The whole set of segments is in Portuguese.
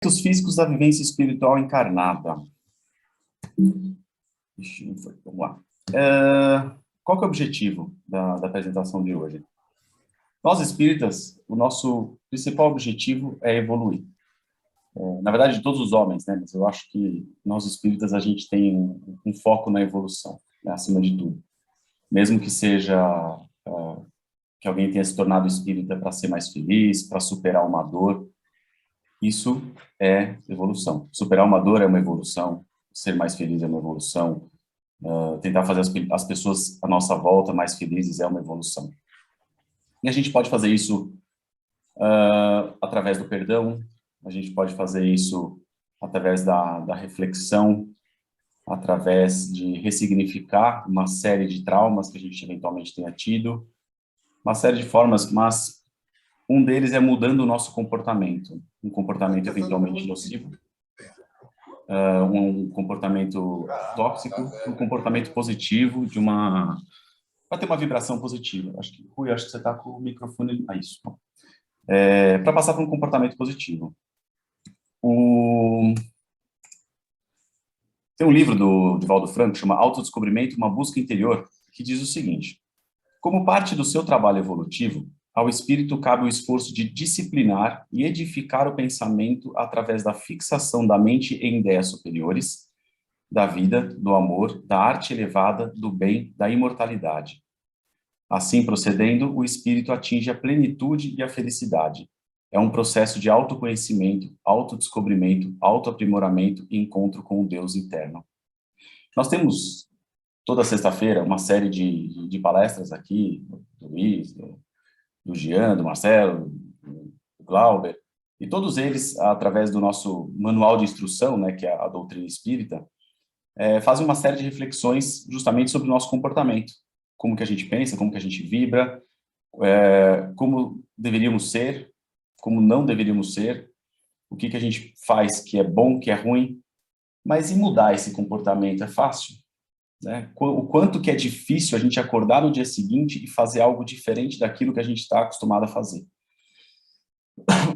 Aspectos físicos da vivência espiritual encarnada. Ixi, não foi. Vamos lá. Qual que é o objetivo da apresentação de hoje? Nós espíritas, o nosso principal objetivo é evoluir. Na verdade, de todos os homens, né? Mas eu acho que nós espíritas, a gente tem um foco na evolução, né? Acima de tudo. Mesmo que seja que alguém tenha se tornado espírita para ser mais feliz, para superar uma dor, isso é evolução. Superar uma dor é uma evolução, ser mais feliz é uma evolução, tentar fazer as pessoas à nossa volta mais felizes é uma evolução. E a gente pode fazer isso através do perdão, a gente pode fazer isso através da reflexão, através de ressignificar uma série de traumas que a gente eventualmente tenha tido, uma série de formas, mas um deles é mudando o nosso comportamento, um comportamento eventualmente nocivo, um comportamento tóxico, um comportamento positivo, para ter uma vibração positiva. Acho que você está com o microfone. Isso. Para passar por um comportamento positivo. Tem um livro do Divaldo Franco, chama Autodescobrimento, uma busca interior, que diz o seguinte: como parte do seu trabalho evolutivo, ao espírito cabe o esforço de disciplinar e edificar o pensamento através da fixação da mente em ideias superiores, da vida, do amor, da arte elevada, do bem, da imortalidade. Assim procedendo, o espírito atinge a plenitude e a felicidade. É um processo de autoconhecimento, autodescobrimento, autoaprimoramento e encontro com o Deus interno. Nós temos, toda sexta-feira, uma série de palestras aqui, do Luiz, do Jean, do Marcelo, do Glauber, e todos eles, através do nosso manual de instrução, né, que é a doutrina espírita, fazem uma série de reflexões justamente sobre o nosso comportamento, como que a gente pensa, como que a gente vibra, como deveríamos ser, como não deveríamos ser, o que que a gente faz que é bom, que é ruim, mas e mudar esse comportamento é fácil? Né? O quanto que é difícil a gente acordar no dia seguinte e fazer algo diferente daquilo que a gente está acostumado a fazer.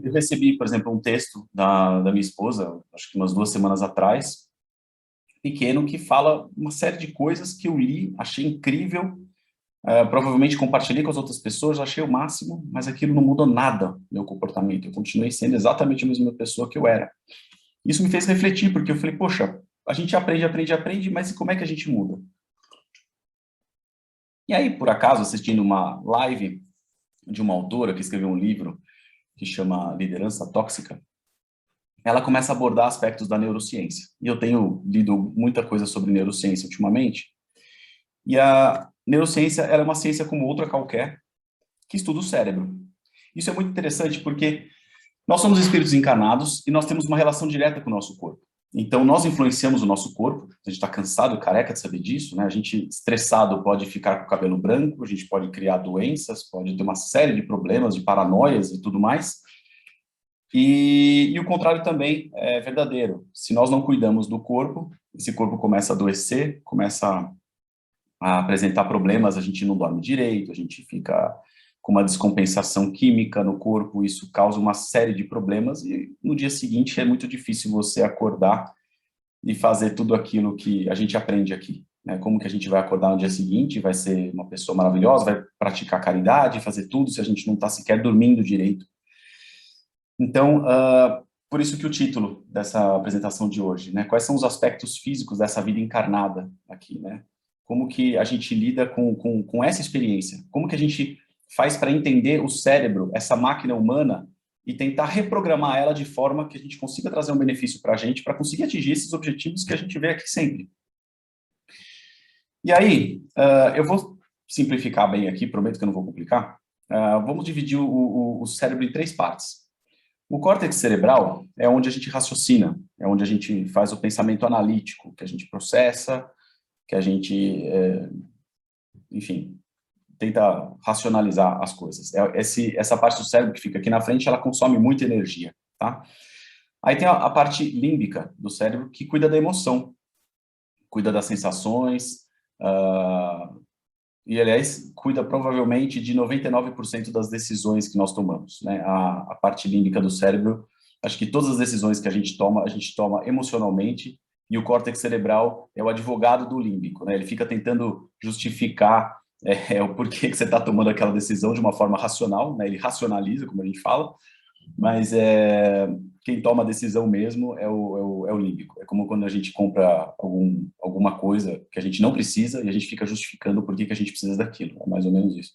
Eu recebi, por exemplo, um texto da minha esposa, acho que umas 2 semanas atrás, pequeno, que fala uma série de coisas que eu li, achei incrível, provavelmente compartilhei com as outras pessoas, achei o máximo, mas aquilo não mudou nada no meu comportamento, eu continuei sendo exatamente a mesma pessoa que eu era. Isso me fez refletir, porque eu falei, poxa, a gente aprende, mas como é que a gente muda? E aí, por acaso, assistindo uma live de uma autora que escreveu um livro que chama Liderança Tóxica, ela começa a abordar aspectos da neurociência. E eu tenho lido muita coisa sobre neurociência ultimamente, e a neurociência ela é uma ciência como outra qualquer, que estuda o cérebro. Isso é muito interessante porque nós somos espíritos encarnados e nós temos uma relação direta com o nosso corpo. Então, nós influenciamos o nosso corpo, a gente está cansado, careca de saber disso, né? A gente, estressado, pode ficar com o cabelo branco, a gente pode criar doenças, pode ter uma série de problemas, de paranoias e tudo mais. E o contrário também é verdadeiro. Se nós não cuidamos do corpo, esse corpo começa a adoecer, começa a apresentar problemas, a gente não dorme direito, a gente fica com uma descompensação química no corpo, isso causa uma série de problemas e no dia seguinte é muito difícil você acordar e fazer tudo aquilo que a gente aprende aqui, né? Como que a gente vai acordar no dia seguinte, vai ser uma pessoa maravilhosa, vai praticar caridade, fazer tudo se a gente não está sequer dormindo direito. Então, por isso que o título dessa apresentação de hoje, né? Quais são os aspectos físicos dessa vida encarnada aqui, né? Como que a gente lida com essa experiência? Como que a gente faz para entender o cérebro, essa máquina humana, e tentar reprogramar ela de forma que a gente consiga trazer um benefício para a gente, para conseguir atingir esses objetivos que a gente vê aqui sempre. E aí, eu vou simplificar bem aqui, prometo que eu não vou complicar. Vamos dividir o cérebro em 3 partes. O córtex cerebral é onde a gente raciocina, é onde a gente faz o pensamento analítico, que a gente processa, que a gente, enfim, tenta racionalizar as coisas. Essa parte do cérebro que fica aqui na frente, ela consome muita energia, tá? Aí tem a parte límbica do cérebro que cuida da emoção, cuida das sensações, e, aliás, cuida provavelmente de 99% das decisões que nós tomamos, né? A parte límbica do cérebro acho que todas as decisões que a gente toma emocionalmente, e o córtex cerebral é o advogado do límbico, né? Ele fica tentando justificar o porquê que você está tomando aquela decisão de uma forma racional, né? Ele racionaliza, como a gente fala, mas quem toma a decisão mesmo é o límbico. É como quando a gente compra alguma coisa que a gente não precisa e a gente fica justificando por que a gente precisa daquilo. É mais ou menos isso.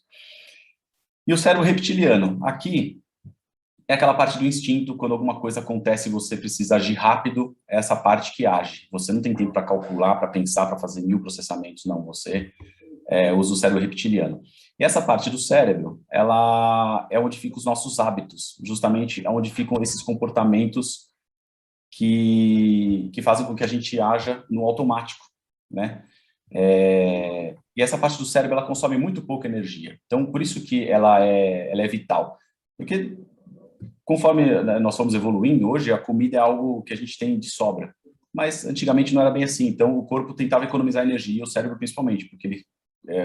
E o cérebro reptiliano, aqui é aquela parte do instinto, quando alguma coisa acontece e você precisa agir rápido, é essa parte que age. Você não tem tempo para calcular, para pensar, para fazer 1000 processamentos, não. Você usa o cérebro reptiliano. E essa parte do cérebro, ela é onde ficam os nossos hábitos, justamente onde ficam esses comportamentos que fazem com que a gente haja no automático, né? E essa parte do cérebro, ela consome muito pouca energia. Então, por isso que ela é vital. Porque conforme nós fomos evoluindo, hoje a comida é algo que a gente tem de sobra. Mas antigamente não era bem assim. Então, o corpo tentava economizar energia, o cérebro principalmente, porque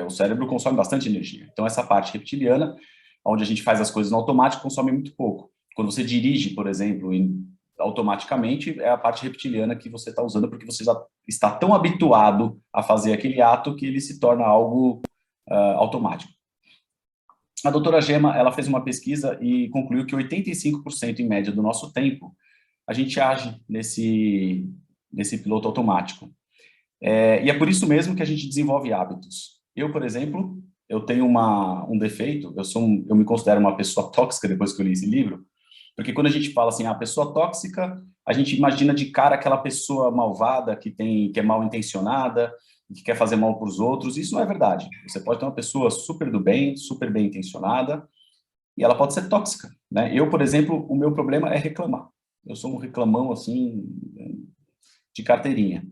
o cérebro consome bastante energia. Então, essa parte reptiliana, onde a gente faz as coisas no automático, consome muito pouco. Quando você dirige, por exemplo, automaticamente, é a parte reptiliana que você está usando, porque você já está tão habituado a fazer aquele ato que ele se torna algo automático. A doutora Gemma, ela fez uma pesquisa e concluiu que 85% em média do nosso tempo, a gente age nesse piloto automático. E é por isso mesmo que a gente desenvolve hábitos. Eu, por exemplo, eu tenho um defeito, eu me considero uma pessoa tóxica depois que eu li esse livro, porque quando a gente fala assim, a pessoa tóxica, a gente imagina de cara aquela pessoa malvada que é mal intencionada, que quer fazer mal para os outros. Isso não é verdade. Você pode ter uma pessoa super do bem, super bem intencionada, e ela pode ser tóxica, né? Eu, por exemplo, o meu problema é reclamar. Eu sou um reclamão, assim, de carteirinha.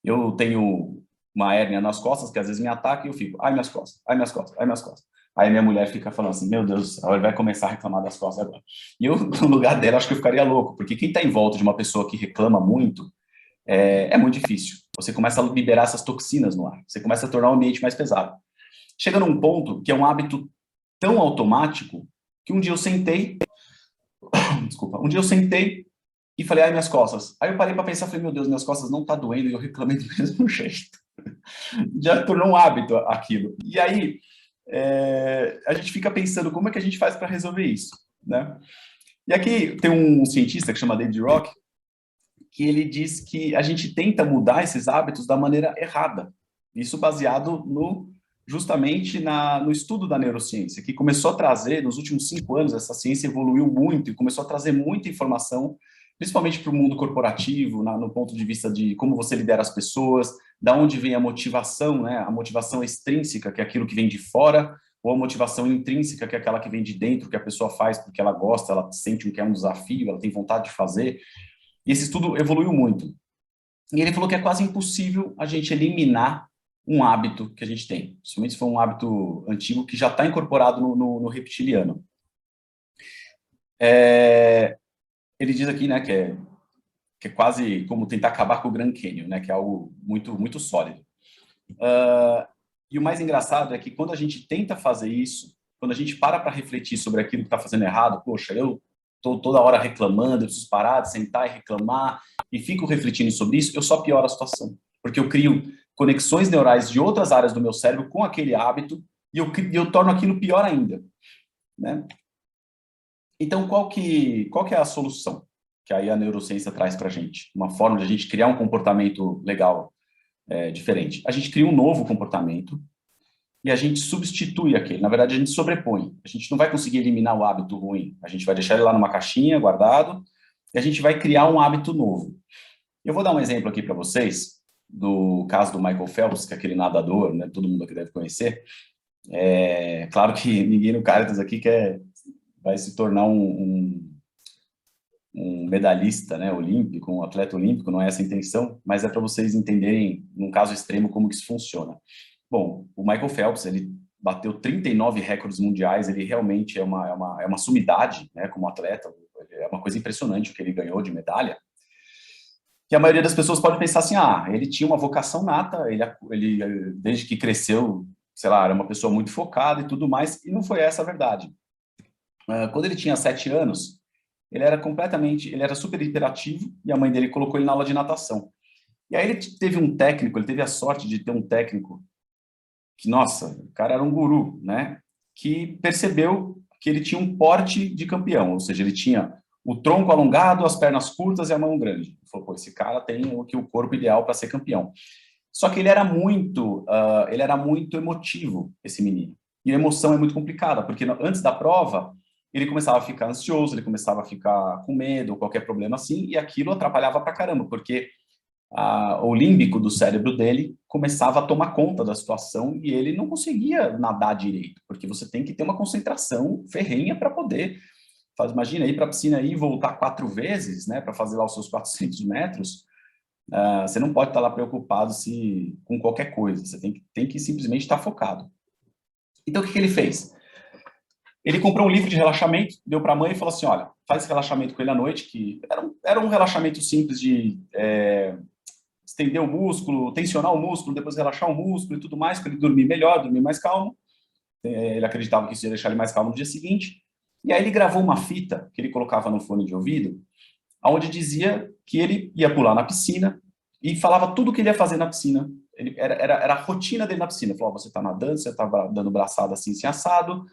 Eu tenho uma hérnia nas costas que às vezes me ataca e eu fico, ai minhas costas, ai minhas costas, ai minhas costas. Aí minha mulher fica falando assim, meu Deus do céu, ele vai começar a reclamar das costas agora. E eu, no lugar dela, acho que eu ficaria louco, porque quem está em volta de uma pessoa que reclama muito, é muito difícil. Você começa a liberar essas toxinas no ar, você começa a tornar o ambiente mais pesado. Chega num ponto que é um hábito tão automático que um dia eu sentei, desculpa, um dia eu sentei e falei, ai, minhas costas. Aí eu parei para pensar, falei, meu Deus, minhas costas não tá doendo e eu reclamei do mesmo jeito. Já tornou um hábito aquilo. E aí, a gente fica pensando como é que a gente faz para resolver isso, né? E aqui tem um cientista que chama David Rock, que ele diz que a gente tenta mudar esses hábitos da maneira errada. Isso baseado justamente no estudo da neurociência, que começou a trazer, nos últimos 5 anos, essa ciência evoluiu muito e começou a trazer muita informação, principalmente para o mundo corporativo, no ponto de vista de como você lidera as pessoas, da onde vem a motivação, né? A motivação extrínseca, que é aquilo que vem de fora, ou a motivação intrínseca, que é aquela que vem de dentro, que a pessoa faz porque ela gosta, ela sente que é um desafio, ela tem vontade de fazer. E esse estudo evoluiu muito. E ele falou que é quase impossível a gente eliminar um hábito que a gente tem, principalmente se for um hábito antigo que já está incorporado no reptiliano. Ele diz aqui, né, que é quase como tentar acabar com o Grand Canyon, né, que é algo muito, muito sólido. E o mais engraçado é que quando a gente tenta fazer isso, quando a gente para refletir sobre aquilo que está fazendo errado, poxa, eu estou toda hora reclamando, eu preciso parar de sentar e reclamar, e fico refletindo sobre isso, eu só pioro a situação. Porque eu crio conexões neurais de outras áreas do meu cérebro com aquele hábito, e eu torno aquilo pior ainda, né? Então, qual que é a solução que aí a neurociência traz para a gente? Uma forma de a gente criar um comportamento legal, diferente. A gente cria um novo comportamento e a gente substitui aquele. Na verdade, a gente sobrepõe. A gente não vai conseguir eliminar o hábito ruim. A gente vai deixar ele lá numa caixinha, guardado, e a gente vai criar um hábito novo. Eu vou dar um exemplo aqui para vocês do caso do Michael Phelps, que é aquele nadador, né? Todo mundo aqui deve conhecer. Claro que ninguém no Caritas aqui vai se tornar um medalhista, né, olímpico, um atleta olímpico, não é essa a intenção, mas é para vocês entenderem, num caso extremo, como que isso funciona. Bom, o Michael Phelps, ele bateu 39 recordes mundiais, ele realmente é uma sumidade, né, como atleta, é uma coisa impressionante o que ele ganhou de medalha, que a maioria das pessoas pode pensar assim, ele tinha uma vocação nata, ele desde que cresceu, sei lá, era uma pessoa muito focada e tudo mais, e não foi essa a verdade. Quando ele tinha 7 anos, ele era super hiperativo, e a mãe dele colocou ele na aula de natação. E aí ele teve um técnico, ele teve a sorte de ter um técnico que, nossa, o cara era um guru, né? Que percebeu que ele tinha um porte de campeão, ou seja, ele tinha o tronco alongado, as pernas curtas e a mão grande. Ele falou, pô, esse cara tem o corpo ideal para ser campeão. Só que ele era muito emotivo, esse menino. E a emoção é muito complicada, porque antes da prova, ele começava a ficar ansioso, ele começava a ficar com medo, qualquer problema assim, e aquilo atrapalhava pra caramba, porque o límbico do cérebro dele começava a tomar conta da situação e ele não conseguia nadar direito, porque você tem que ter uma concentração ferrenha para poder imagina ir para a piscina e voltar 4 vezes, né, para fazer lá os seus 400 metros. Você não pode estar lá preocupado com qualquer coisa, você tem que simplesmente estar focado. Então, o que ele fez? Ele comprou um livro de relaxamento, deu para a mãe e falou assim, olha, faz esse relaxamento com ele à noite, que era um relaxamento simples de estender o músculo, tensionar o músculo, depois relaxar o músculo e tudo mais, para ele dormir melhor, dormir mais calmo. Ele acreditava que isso ia deixar ele mais calmo no dia seguinte. E aí ele gravou uma fita que ele colocava no fone de ouvido, onde dizia que ele ia pular na piscina e falava tudo o que ele ia fazer na piscina. Era a rotina dele na piscina. Ele falou, você está nadando, você está dando braçada assim, assim, assado,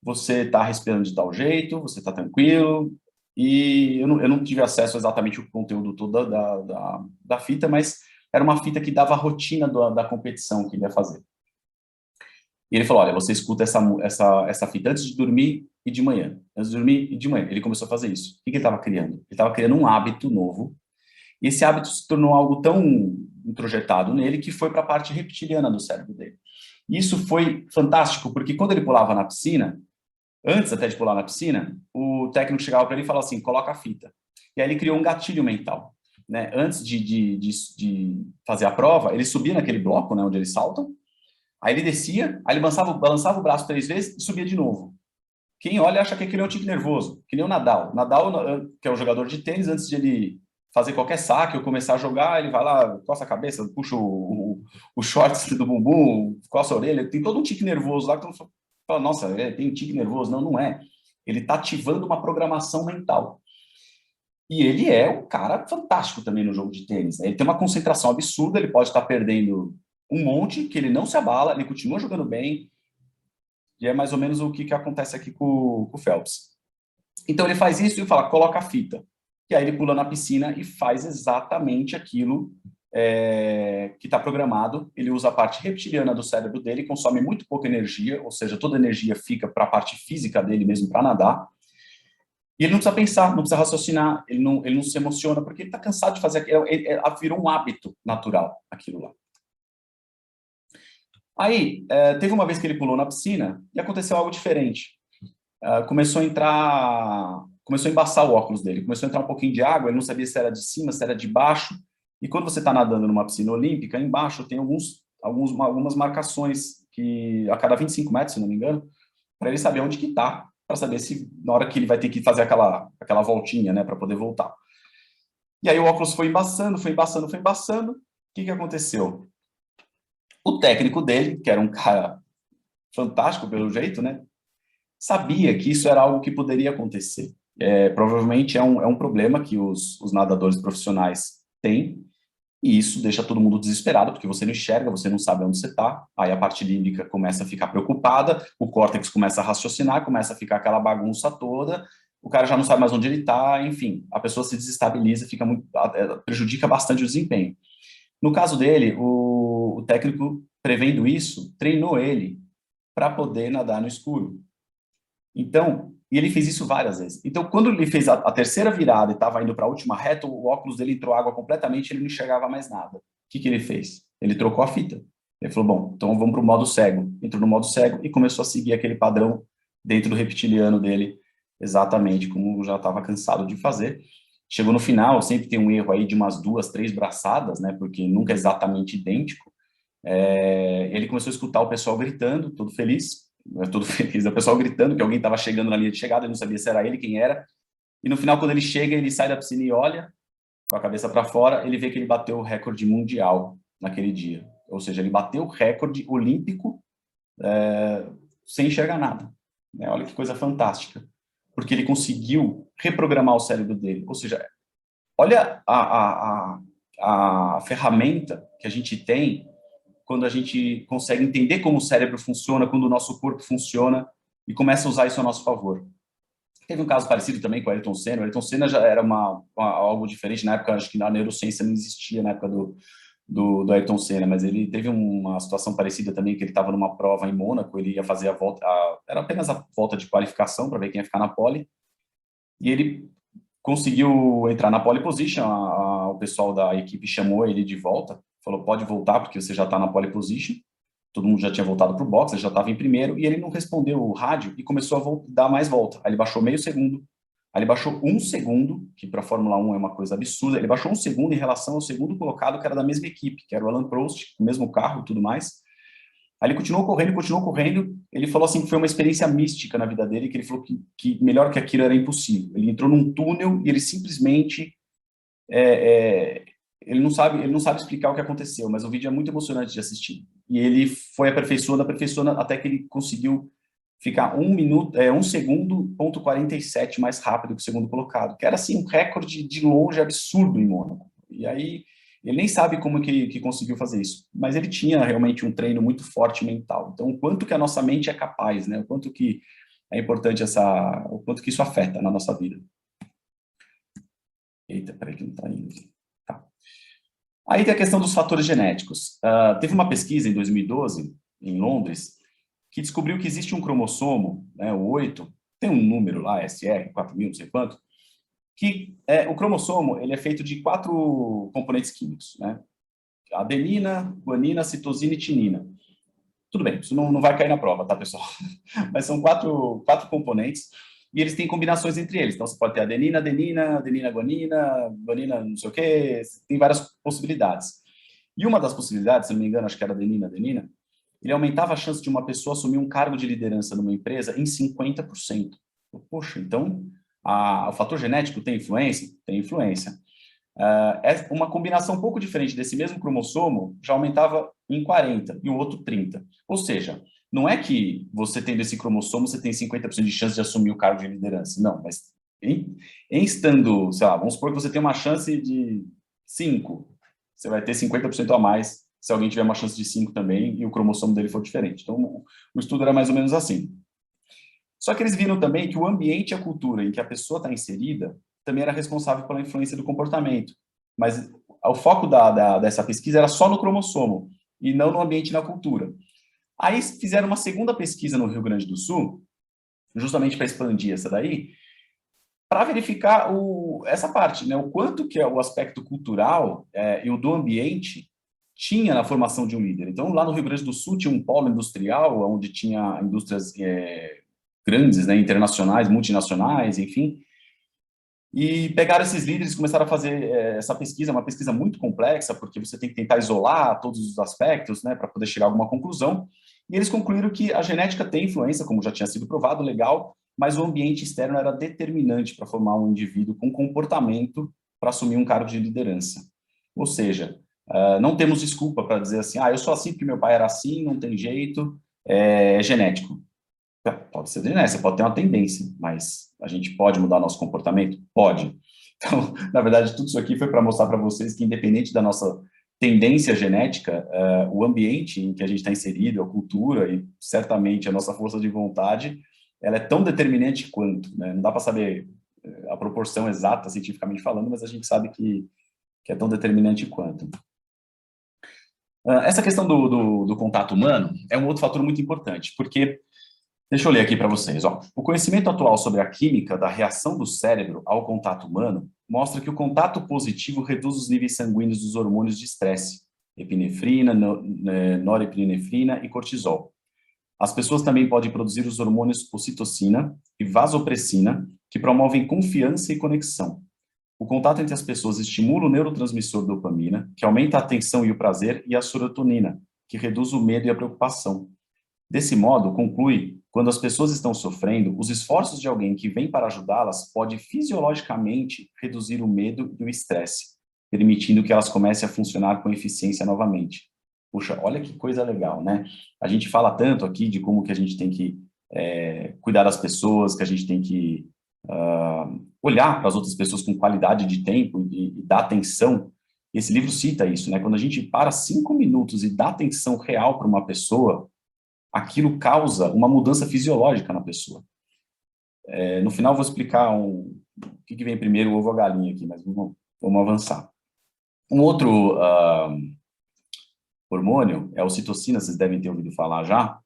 você está respirando de tal jeito, você está tranquilo. E eu não tive acesso exatamente ao conteúdo todo da fita, mas era uma fita que dava a rotina da competição que ele ia fazer. E ele falou, olha, você escuta essa fita antes de dormir e de manhã. Antes de dormir e de manhã. Ele começou a fazer isso. O que ele estava criando? Ele estava criando um hábito novo. E esse hábito se tornou algo tão introjetado nele que foi para a parte reptiliana do cérebro dele. E isso foi fantástico, porque quando ele pulava na piscina, antes até de pular na piscina, o técnico chegava para ele e falava assim, coloca a fita. E aí ele criou um gatilho mental. Né? Antes de fazer a prova, ele subia naquele bloco, né, onde eles saltam, aí ele descia, aí ele balançava o braço 3 vezes e subia de novo. Quem olha acha que aquele é um tique nervoso, que nem o Nadal. Nadal, que é o jogador de tênis, antes de ele fazer qualquer saque ou começar a jogar, ele vai lá, coça a cabeça, puxa o shorts do bumbum, coça a orelha, tem todo um tique nervoso lá, que todo mundo fala, nossa, tem um tique nervoso. Não, não é. Ele está ativando uma programação mental. E ele é um cara fantástico também no jogo de tênis. Né? Ele tem uma concentração absurda, ele pode estar perdendo um monte, que ele não se abala, ele continua jogando bem, e é mais ou menos o que acontece aqui com o Phelps. Então ele faz isso e fala, coloca a fita. E aí ele pula na piscina e faz exatamente aquilo que está programado. Ele usa a parte reptiliana do cérebro dele, consome muito pouca energia, ou seja, toda a energia fica para a parte física dele mesmo, para nadar. E ele não precisa pensar, não precisa raciocinar, ele não se emociona, porque ele está cansado de fazer aquilo, virou um hábito natural aquilo lá. Aí, teve uma vez que ele pulou na piscina e aconteceu algo diferente. Começou a embaçar o óculos dele, começou a entrar um pouquinho de água, ele não sabia se era de cima, se era de baixo, e quando você está nadando numa piscina olímpica, embaixo tem algumas marcações, que a cada 25 metros, se não me engano, para ele saber onde que está, para saber se na hora que ele vai ter que fazer aquela voltinha, né, para poder voltar. E aí o óculos foi embaçando, foi embaçando, foi embaçando. O que aconteceu? O técnico dele, que era um cara fantástico pelo jeito, né, sabia que isso era algo que poderia acontecer. Provavelmente é um problema que os nadadores profissionais têm, e isso deixa todo mundo desesperado, porque você não enxerga, você não sabe onde você está, aí a parte límbica começa a ficar preocupada, o córtex começa a raciocinar, começa a ficar aquela bagunça toda, o cara já não sabe mais onde ele está, enfim, a pessoa se desestabiliza, prejudica bastante o desempenho. No caso dele, o técnico, prevendo isso, treinou ele para poder nadar no escuro. Então, e ele fez isso várias vezes. Então, quando ele fez a terceira virada e estava indo para a última reta, o óculos dele entrou água completamente, ele não enxergava mais nada. O que ele fez? Ele trocou a fita. Ele falou, bom, então vamos para o modo cego. Entrou no modo cego e começou a seguir aquele padrão dentro do reptiliano dele, exatamente como já estava cansado de fazer. Chegou no final, sempre tem um erro aí de umas 2, 3 braçadas, né, porque nunca é exatamente idêntico. Ele começou a escutar o pessoal gritando, todo feliz, o pessoal gritando que alguém estava chegando na linha de chegada, ele não sabia se era ele, quem era, e no final, quando ele chega, ele sai da piscina e olha, com a cabeça para fora, ele vê que ele bateu o recorde mundial naquele dia, ou seja, ele bateu o recorde olímpico sem enxergar nada, né? Olha que coisa fantástica. porque ele conseguiu reprogramar o cérebro dele. Ou seja, olha a ferramenta que a gente tem quando a gente consegue entender como o cérebro funciona, quando o nosso corpo funciona e começa a usar isso a nosso favor. Teve um caso parecido também com o Ayrton Senna. O Ayrton Senna já era algo diferente na época, acho que a neurociência não existia na época do Ayrton Senna, mas ele teve uma situação parecida também, que ele estava numa prova em Mônaco, ele ia fazer a volta, era apenas a volta de qualificação para ver quem ia ficar na pole, e ele conseguiu entrar na pole position, o pessoal da equipe chamou ele de volta, falou, pode voltar porque você já está na pole position, todo mundo já tinha voltado para o box, ele já estava em primeiro, e ele não respondeu o rádio e começou a dar mais volta. Aí ele baixou meio segundo, aí ele baixou um segundo, que para a Fórmula 1 é uma coisa absurda, ele baixou um segundo em relação ao segundo colocado, que era da mesma equipe, que era o Alan Prost, o mesmo carro e tudo mais. Aí ele continuou correndo, ele falou assim que foi uma experiência mística na vida dele, que ele falou que melhor que aquilo era impossível. Ele entrou num túnel e ele simplesmente ele não sabe explicar o que aconteceu, mas o vídeo é muito emocionante de assistir. E ele foi aperfeiçoando, até que ele conseguiu ficar 1 segundo, ponto 47 mais rápido que o segundo colocado, que era assim um recorde de longe absurdo em Mônaco. E aí ele nem sabe como que conseguiu fazer isso, mas ele tinha realmente um treino muito forte mental. Então, o quanto que a nossa mente é capaz, né? O quanto que é importante o quanto que isso afeta na nossa vida. Eita, peraí que não está indo. Tá. Aí tem a questão dos fatores genéticos. Teve uma pesquisa em 2012, em Londres, que descobriu que existe um cromossomo, né, o 8, tem um número lá, SR, 4000, não sei quanto, que o cromossomo ele é feito de 4 componentes químicos, né? Adenina, guanina, citosina e timina. Tudo bem, isso não vai cair na prova, tá, pessoal? Mas são quatro componentes e eles têm combinações entre eles. Então, você pode ter adenina, guanina, guanina não sei o quê, tem várias possibilidades. E uma das possibilidades, se não me engano, acho que era adenina, ele aumentava a chance de uma pessoa assumir um cargo de liderança numa empresa em 50%. Poxa, então, o fator genético tem influência? Tem influência. Uma combinação um pouco diferente desse mesmo cromossomo já aumentava em 40% e o outro 30%. Ou seja, não é que você tendo esse cromossomo, você tem 50% de chance de assumir o cargo de liderança. Não, mas em estando, sei lá, vamos supor que você tem uma chance de 5, você vai ter 50% a mais se alguém tiver uma chance de 5 também e o cromossomo dele for diferente. Então, o estudo era mais ou menos assim. Só que eles viram também que o ambiente e a cultura em que a pessoa está inserida também era responsável pela influência do comportamento. Mas o foco dessa pesquisa era só no cromossomo e não no ambiente e na cultura. Aí fizeram uma segunda pesquisa no Rio Grande do Sul, justamente para expandir essa daí, para verificar essa parte, né? O quanto que o aspecto cultural e o do ambiente tinha na formação de um líder. Então, lá no Rio Grande do Sul tinha um polo industrial, onde tinha indústrias grandes, né, internacionais, multinacionais, enfim, e pegaram esses líderes e começaram a fazer essa pesquisa, uma pesquisa muito complexa, porque você tem que tentar isolar todos os aspectos, né, para poder chegar a alguma conclusão, e eles concluíram que a genética tem influência, como já tinha sido provado, legal, mas o ambiente externo era determinante para formar um indivíduo com comportamento para assumir um cargo de liderança. Ou seja, não temos desculpa para dizer assim, eu sou assim porque meu pai era assim, não tem jeito, é genético. Pode ser genética, pode ter uma tendência, mas a gente pode mudar nosso comportamento? Pode. Então, na verdade, tudo isso aqui foi para mostrar para vocês que, independente da nossa tendência genética, o ambiente em que a gente está inserido, a cultura e, certamente, a nossa força de vontade, ela é tão determinante quanto, né? Não dá para saber a proporção exata, cientificamente falando, mas a gente sabe que é tão determinante quanto. Essa questão do contato humano é um outro fator muito importante, porque deixa eu ler aqui para vocês. O conhecimento atual sobre a química da reação do cérebro ao contato humano mostra que o contato positivo reduz os níveis sanguíneos dos hormônios de estresse, epinefrina, norepinefrina e cortisol. As pessoas também podem produzir os hormônios ocitocina e vasopressina, que promovem confiança e conexão. O contato entre as pessoas estimula o neurotransmissor dopamina, que aumenta a atenção e o prazer, e a serotonina, que reduz o medo e a preocupação. Desse modo, conclui, quando as pessoas estão sofrendo, os esforços de alguém que vem para ajudá-las pode fisiologicamente reduzir o medo e o estresse, permitindo que elas comecem a funcionar com eficiência novamente. Puxa, olha que coisa legal, né? A gente fala tanto aqui de como que a gente tem que cuidar das pessoas, que a gente tem que olhar para as outras pessoas com qualidade de tempo e dar atenção. Esse livro cita isso, né? Quando a gente para 5 minutos e dá atenção real para uma pessoa, aquilo causa uma mudança fisiológica na pessoa. No final, vou explicar o que vem primeiro, o ovo ou a galinha aqui, mas vamos avançar. Um outro hormônio é a ocitocina, vocês devem ter ouvido falar já,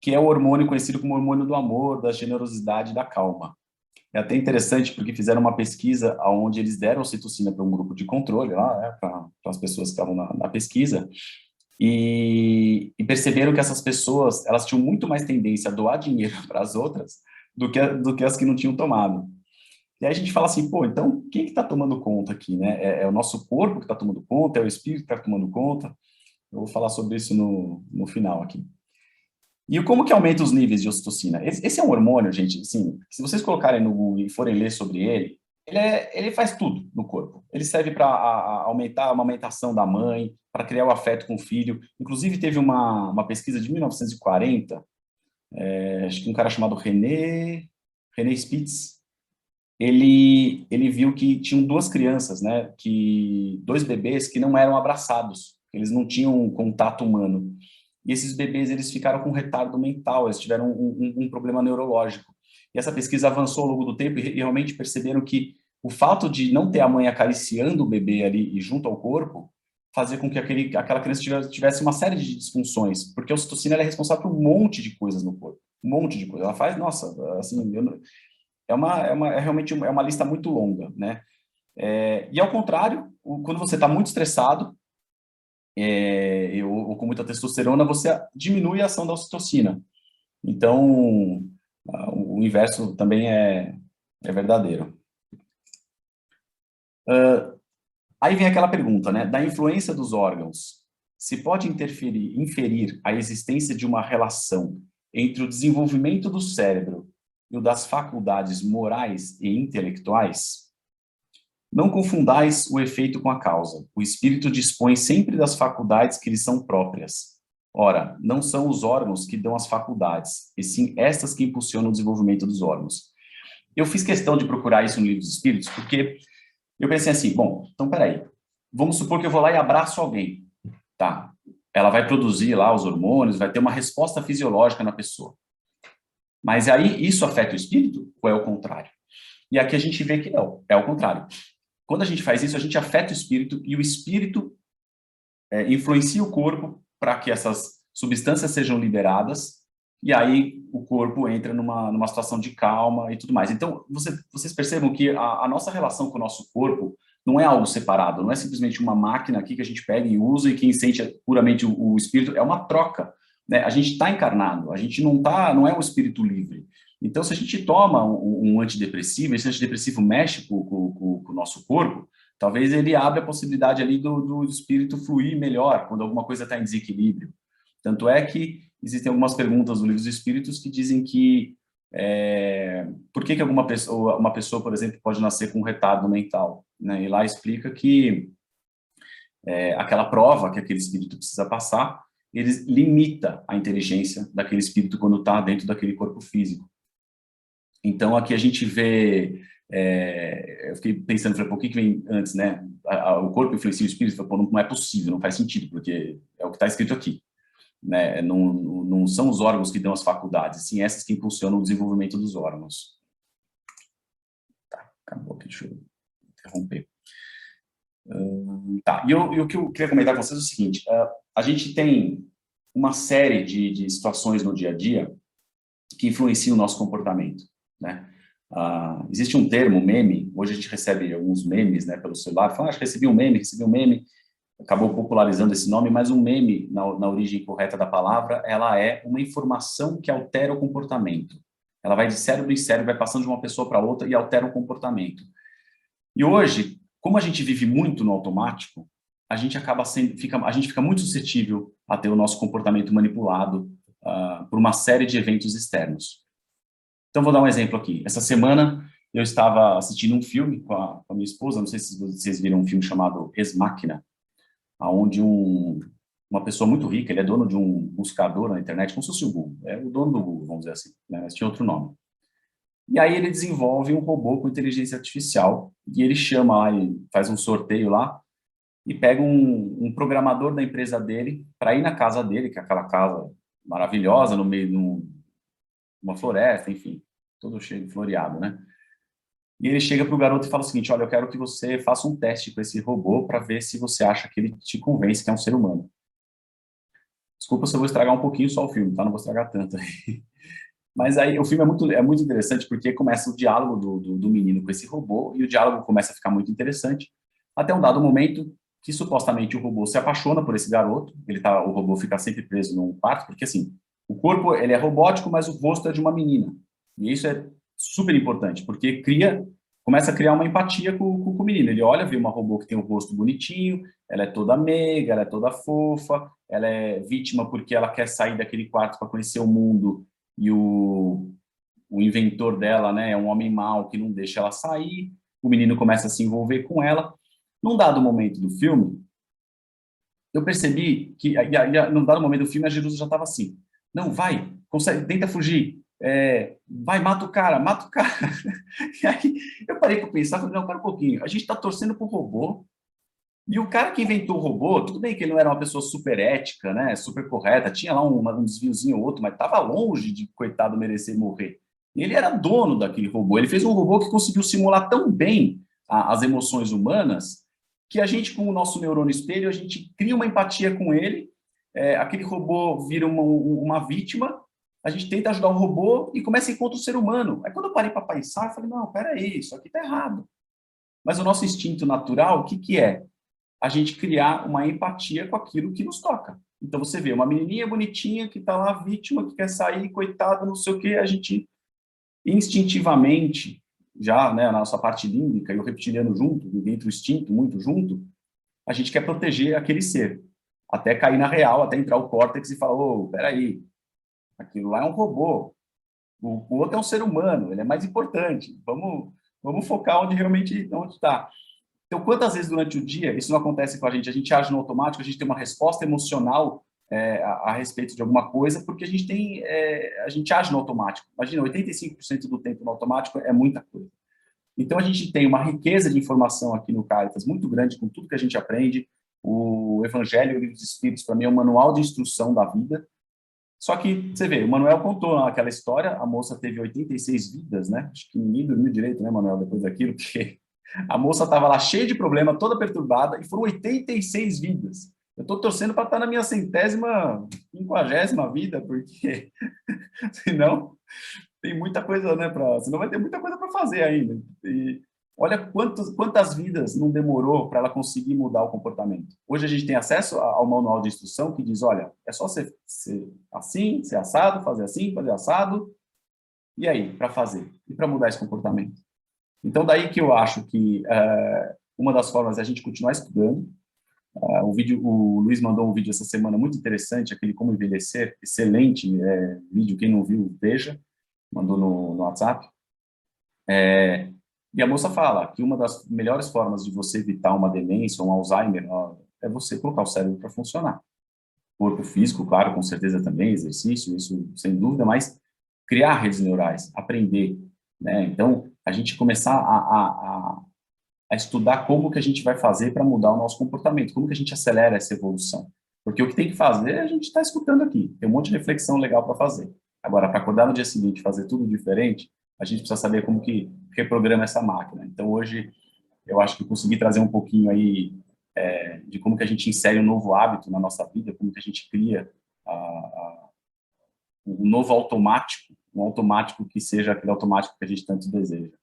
que é o hormônio conhecido como hormônio do amor, da generosidade e da calma. É até interessante porque fizeram uma pesquisa onde eles deram ocitocina para um grupo de controle, lá, né, para as pessoas que estavam na pesquisa, e perceberam que essas pessoas elas tinham muito mais tendência a doar dinheiro para as outras do que as que não tinham tomado. E aí a gente fala assim, pô, então quem que está tomando conta aqui, né? É o nosso corpo que está tomando conta, é o espírito que está tomando conta? Eu vou falar sobre isso no final aqui. E como que aumenta os níveis de ocitocina? Esse é um hormônio, gente, assim, se vocês colocarem no Google e forem ler sobre ele faz tudo no corpo. Ele serve para aumentar a amamentação da mãe, para criar o afeto com o filho. Inclusive, teve uma pesquisa de 1940, acho que um cara chamado René Spitz, ele viu que tinham duas crianças, né, dois bebês que não eram abraçados, eles não tinham contato humano. E esses bebês, eles ficaram com retardo mental, eles tiveram um problema neurológico. E essa pesquisa avançou ao longo do tempo e realmente perceberam que o fato de não ter a mãe acariciando o bebê ali e junto ao corpo, fazia com que aquela criança tivesse uma série de disfunções, porque a ocitocina ela é responsável por um monte de coisas no corpo, um monte de coisa. Ela faz, nossa, assim, é realmente uma lista muito longa, né? E ao contrário, quando você está muito estressado, ou com muita testosterona, você diminui a ação da ocitocina. Então, o inverso também é verdadeiro. Aí vem aquela pergunta, né? Da influência dos órgãos, se pode inferir a existência de uma relação entre o desenvolvimento do cérebro e o das faculdades morais e intelectuais? Não confundais o efeito com a causa. O espírito dispõe sempre das faculdades que lhe são próprias. Ora, não são os órgãos que dão as faculdades, e sim estas que impulsionam o desenvolvimento dos órgãos. Eu fiz questão de procurar isso no Livro dos Espíritos, porque eu pensei assim, bom, então peraí, vamos supor que eu vou lá e abraço alguém, tá? Ela vai produzir lá os hormônios, vai ter uma resposta fisiológica na pessoa. Mas aí isso afeta o espírito ou é o contrário? E aqui a gente vê que não, é o contrário. Quando a gente faz isso, a gente afeta o espírito e o espírito influencia o corpo para que essas substâncias sejam liberadas e aí o corpo entra numa situação de calma e tudo mais. Então, vocês percebam que a nossa relação com o nosso corpo não é algo separado, não é simplesmente uma máquina aqui que a gente pega e usa e quem sente puramente o espírito, é uma troca, né? A gente está encarnado, a gente não é um espírito livre. Então, se a gente toma um antidepressivo, esse antidepressivo mexe com o nosso corpo, talvez ele abra a possibilidade ali do espírito fluir melhor, quando alguma coisa está em desequilíbrio. Tanto é que existem algumas perguntas no Livro dos Espíritos que dizem que por que uma pessoa, por exemplo, pode nascer com um retardo mental, né? E lá explica que aquela prova que aquele espírito precisa passar, ele limita a inteligência daquele espírito quando está dentro daquele corpo físico. Então, aqui a gente vê... eu fiquei pensando, falei, por que vem antes, né? O corpo influencia o espírito? Falei, pô, não é possível, não faz sentido, porque é o que está escrito aqui, né? Não são os órgãos que dão as faculdades, sim essas que impulsionam o desenvolvimento dos órgãos. Tá, acabou aqui, deixa eu interromper. Tá, e o que eu queria comentar com vocês é o seguinte, a gente tem uma série de situações no dia a dia que influenciam o nosso comportamento, né? Existe um termo, meme, hoje a gente recebe alguns memes, né, pelo celular, fala, acho que recebi um meme, acabou popularizando esse nome, mas um meme, na origem correta da palavra, ela é uma informação que altera o comportamento. Ela vai de cérebro em cérebro, vai passando de uma pessoa para outra e altera o comportamento. E hoje, como a gente vive muito no automático, a gente fica muito suscetível a ter o nosso comportamento manipulado por uma série de eventos externos. Então, vou dar um exemplo aqui. Essa semana, eu estava assistindo um filme com a minha esposa, não sei se vocês viram um filme chamado Ex Machina, onde uma pessoa muito rica, ele é dono de um buscador na internet, como se fosse o Google, é o dono do Google, vamos dizer assim, né? Mas tinha outro nome. E aí ele desenvolve um robô com inteligência artificial, e ele chama lá, e faz um sorteio lá, e pega um programador da empresa dele para ir na casa dele, que é aquela casa maravilhosa, no meio de uma floresta, enfim, todo cheio de floreado, né? E ele chega para o garoto e fala o seguinte: olha, eu quero que você faça um teste com esse robô para ver se você acha que ele te convence que é um ser humano. Desculpa se eu vou estragar um pouquinho só o filme, tá? Não vou estragar tanto. Mas aí o filme é muito interessante porque começa o diálogo do menino com esse robô e o diálogo começa a ficar muito interessante até um dado momento que supostamente o robô se apaixona por esse garoto. O robô fica sempre preso num quarto porque assim o corpo ele é robótico, mas o rosto é de uma menina. E isso é super importante porque começa a criar uma empatia com o menino. Ele olha, vê uma robô que tem um rosto bonitinho, ela é toda meiga, ela é toda fofa, ela é vítima porque ela quer sair daquele quarto para conhecer o mundo e o inventor dela, né, é um homem mau que não deixa ela sair. O menino começa a se envolver com ela. Num dado momento do filme, eu percebi que, num dado momento do filme, a Jerusa já estava assim: não, vai, consegue, tenta fugir, vai, mata o cara. E aí eu parei para pensar, falei: não, para um pouquinho, a gente está torcendo para o robô. E o cara que inventou o robô, tudo bem que ele não era uma pessoa super ética, né, super correta, tinha lá um desviozinho ou outro, mas estava longe de, coitado, merecer morrer. Ele era dono daquele robô, ele fez um robô que conseguiu simular tão bem as emoções humanas, que a gente, com o nosso neurônio espelho, a gente cria uma empatia com ele, aquele robô vira uma vítima, a gente tenta ajudar o robô e começa a encontrar o ser humano. Aí quando eu parei para pensar, eu falei: não, peraí, isso aqui está errado. Mas o nosso instinto natural, o que que é? A gente criar uma empatia com aquilo que nos toca. Então você vê uma menininha bonitinha que está lá, vítima, que quer sair, coitada, não sei o quê, a gente instintivamente, já, né, a nossa parte límbica e o reptiliano junto, dentro do instinto, muito junto, a gente quer proteger aquele ser, até cair na real, até entrar o córtex e falar: ô, peraí, aquilo lá é um robô, o outro é um ser humano, ele é mais importante, vamos focar onde realmente onde está. Então, quantas vezes durante o dia isso não acontece com a gente age no automático, a gente tem uma resposta emocional a respeito de alguma coisa, porque a gente age no automático. Imagina, 85% do tempo no automático é muita coisa. Então, a gente tem uma riqueza de informação aqui no Caritas muito grande com tudo que a gente aprende. O Evangelho e o Livro dos Espíritos, para mim, é um manual de instrução da vida. Só que, você vê, o Manuel contou aquela história, a moça teve 86 vidas, né? Acho que ninguém dormiu direito, né, Manuel, depois daquilo, porque a moça estava lá cheia de problema, toda perturbada, e foram 86 vidas. Eu estou torcendo para estar na minha 150ª vida, porque senão tem muita coisa, né? Senão vai ter muita coisa para fazer ainda. E olha quantas vidas não demorou para ela conseguir mudar o comportamento. Hoje a gente tem acesso ao manual de instrução que diz: olha, é só ser assim, ser assado, fazer assim, fazer assado. E aí, para fazer? E para mudar esse comportamento? Então, daí que eu acho que uma das formas é a gente continuar estudando. O Luiz mandou um vídeo essa semana muito interessante, aquele Como Envelhecer, excelente vídeo, quem não viu, veja, mandou no WhatsApp. E a moça fala que uma das melhores formas de você evitar uma demência, um Alzheimer, é você colocar o cérebro para funcionar. Corpo físico, claro, com certeza também, exercício, isso sem dúvida, mas criar redes neurais, aprender, né? Então, a gente começar a estudar como que a gente vai fazer para mudar o nosso comportamento, como que a gente acelera essa evolução. Porque o que tem que fazer, a gente está escutando aqui, tem um monte de reflexão legal para fazer. Agora, para acordar no dia seguinte e fazer tudo diferente, a gente precisa saber como que reprograma essa máquina. Então, hoje, eu acho que eu consegui trazer um pouquinho aí de como que a gente insere um novo hábito na nossa vida, como que a gente cria um novo automático, um automático que seja aquele automático que a gente tanto deseja.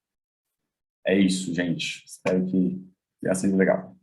É isso, gente. Espero que tenha sido legal.